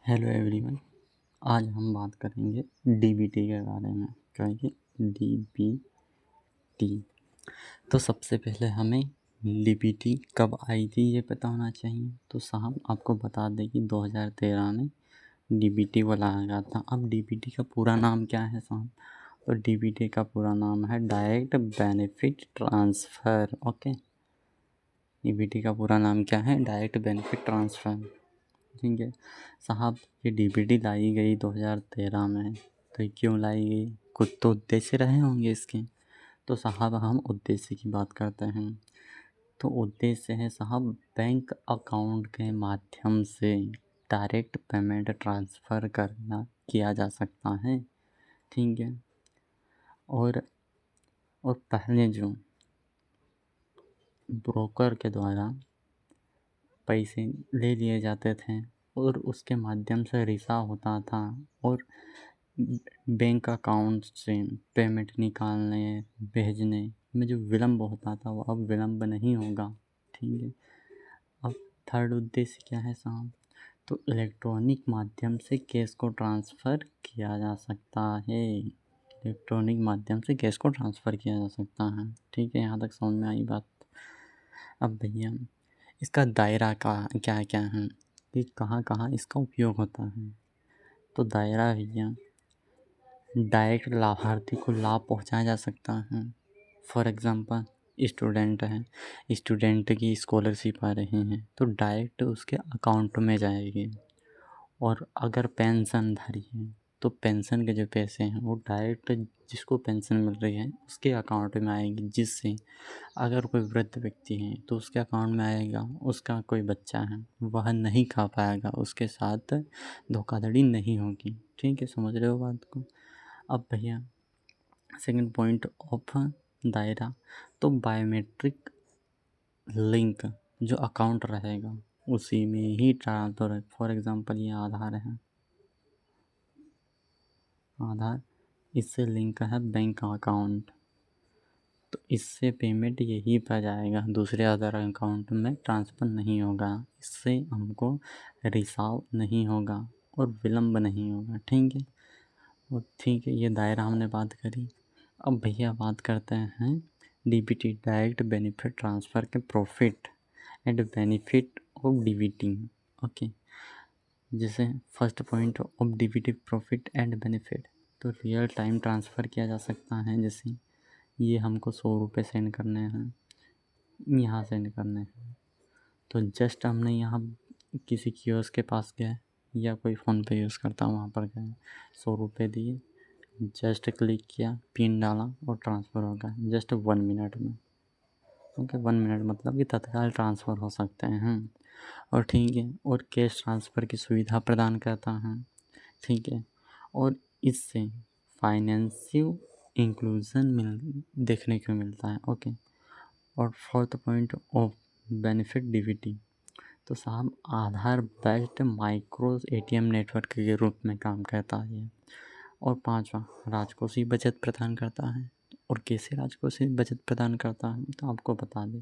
Hello everyone. आज हम बात करेंगे डीबीटी के बारे में। क्या है कि डीबीटी? तो सबसे पहले हमें डीबीटी कब आई थी ये पता होना चाहिए। तो साहब आपको बता दें कि 2013 में डीबीटी को लाया गया था। अब डीबीटी का पूरा नाम क्या है साहब? तो डीबीटी का पूरा नाम है direct benefit transfer. Okay, DBT का पूरा नाम क्या है? Direct benefit transfer. ठीक है साहब, ये डीबीटी लाई गई 2013 में। तो ये क्यों लाई गई? कुछ तो उद्देश्य रहे होंगे इसके। तो साहब हम उद्देश्य की बात करते हैं। तो उद्देश्य है साहब, बैंक अकाउंट के माध्यम से डायरेक्ट पेमेंट ट्रांसफ़र करना किया जा सकता है। ठीक है। और पहले जो ब्रोकर के द्वारा पैसे ले लिए जाते थे और उसके माध्यम से रिसाव होता था और बैंक अकाउंट से पेमेंट निकालने भेजने में जो विलम्ब होता था वो अब विलम्ब नहीं होगा। ठीक है। अब थर्ड उद्देश्य क्या है साहब? तो इलेक्ट्रॉनिक माध्यम से कैश को ट्रांसफ़र किया जा सकता है। इलेक्ट्रॉनिक माध्यम से कैश को ट्रांसफ़र किया जा सकता है। ठीक है, यहाँ तक समझ में आई बात। अब भैया इसका दायरा का क्या क्या है कि कहाँ कहाँ इसका उपयोग होता है। तो दायरा भैया, डायरेक्ट लाभार्थी को लाभ पहुंचाया जा सकता है। फॉर एग्ज़ाम्पल स्टूडेंट है, स्टूडेंट की स्कॉलरशिप आ रही है तो डायरेक्ट उसके अकाउंट में जाएगी। और अगर पेंशनधारी है तो पेंशन के जो पैसे हैं वो डायरेक्ट जिसको पेंशन मिल रही है उसके अकाउंट में आएगी, जिससे अगर कोई वृद्ध व्यक्ति है तो उसके अकाउंट में आएगा। उसका कोई बच्चा है वह नहीं खा पाएगा, उसके साथ धोखाधड़ी नहीं होगी। ठीक है, समझ रहे हो बात को? अब भैया सेकंड पॉइंट ऑफ दायरा, तो बायोमेट्रिक लिंक जो अकाउंट रहेगा उसी में ही ट्रांसफ़र है। फॉर एग्ज़ाम्पल ये आधार है, आधार इससे लिंक है बैंक अकाउंट, तो इससे पेमेंट यही पर जाएगा, दूसरे आधार अकाउंट में ट्रांसफ़र नहीं होगा। इससे हमको रिसाव नहीं होगा और विलम्ब नहीं होगा। ठीक है, और ठीक है, ये दायरा हमने बात करी। अब भैया बात करते हैं डीबीटी, डायरेक्ट बेनिफिट ट्रांसफ़र के profit and benefit of DBT. Okay, जैसे first point of DBT profit and benefit, तो रियल टाइम ट्रांसफ़र किया जा सकता है। जैसे ये हमको 100 रुपये सेंड करने हैं, यहाँ सेंड करने हैं, तो जस्ट हमने यहाँ किसी कियोस्क के पास गए या कोई फ़ोनपे यूज़ करता वहाँ पर गए, 100 रुपये दिए, जस्ट क्लिक किया, पिन डाला और ट्रांसफ़र हो गया जस्ट 1 मिनट में। ओके, 1 मिनट मतलब कि तत्काल ट्रांसफ़र हो सकते हैं। और ठीक है, और कैश ट्रांसफ़र की सुविधा प्रदान करता है। ठीक है, और इससे फाइनेंशियल इंक्लूजन देखने को मिलता है। ओके, और fourth point of benefit DBT, तो साहब आधार बेस्ड माइक्रो एटीएम नेटवर्क के रूप में काम करता है। और पांचवा, राजकोषीय बचत प्रदान करता है। और कैसे राजकोषीय बचत प्रदान करता है? तो आपको बता दें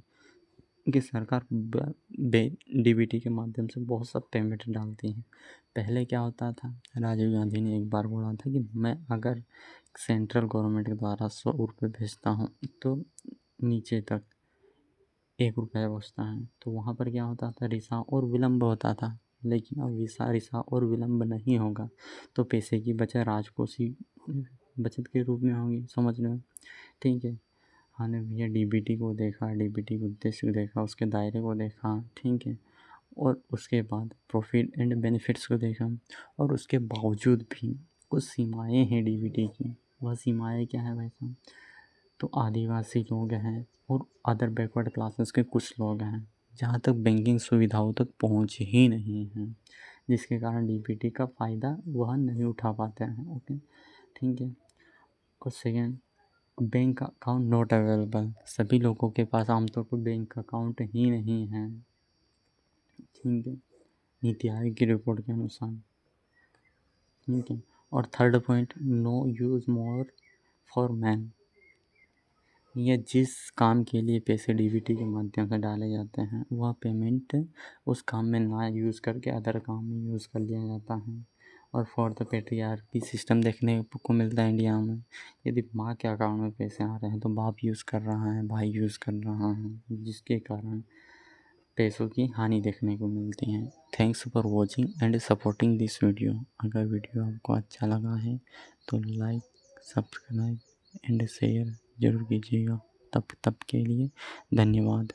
कि सरकार डीबीटी के माध्यम से बहुत सा पेमेंट डालती है। पहले क्या होता था, राजीव गांधी ने एक बार बोला था कि मैं अगर सेंट्रल गवर्नमेंट के द्वारा 100 रुपये भेजता हूँ तो नीचे तक 1 रुपया बचता है। तो वहाँ पर क्या होता था, रिसाव और विलम्ब होता था। लेकिन अब रिसाव और विलम्ब नहीं होगा, तो पैसे की बचत राजकोषीय बचत के रूप में होगी। समझ रहे हो? ठीक है, हमने भैया डीबीटी को देखा, डीबीटी के उद्देश्य को देखा, उसके दायरे को देखा। ठीक है, और उसके बाद प्रॉफिट एंड बेनिफिट्स को देखा। और उसके बावजूद भी कुछ सीमाएं हैं डीबीटी की। वह सीमाएं क्या है भाई साहब? तो आदिवासी लोग हैं और अदर बैकवर्ड क्लासेस के कुछ लोग हैं जहाँ तक बैंकिंग सुविधाओं तक पहुँच ही नहीं है, जिसके कारण डीबीटी का फ़ायदा वह नहीं उठा पाते हैं। ओके, ठीक है। और second, bank account not available, सभी लोगों के पास आमतौर पर बैंक अकाउंट ही नहीं है। ठीक है, नीति आयोग की रिपोर्ट के अनुसार। ठीक है, और third point, no use more for man, या जिस काम के लिए पैसे डीबीटी के माध्यम से डाले जाते हैं वह पेमेंट उस काम में ना यूज़ करके अदर काम में यूज़ कर लिया जाता है। और फॉर द पेट्रियार्की सिस्टम देखने को मिलता है इंडिया में। यदि माँ के अकाउंट में पैसे आ रहे हैं तो बाप यूज़ कर रहा है, भाई यूज़ कर रहा है, जिसके कारण पैसों की हानि देखने को मिलती है। Thanks for watching and supporting this video. अगर वीडियो आपको अच्छा लगा है तो लाइक, सब्सक्राइब एंड शेयर ज़रूर कीजिएगा। तब के लिए धन्यवाद।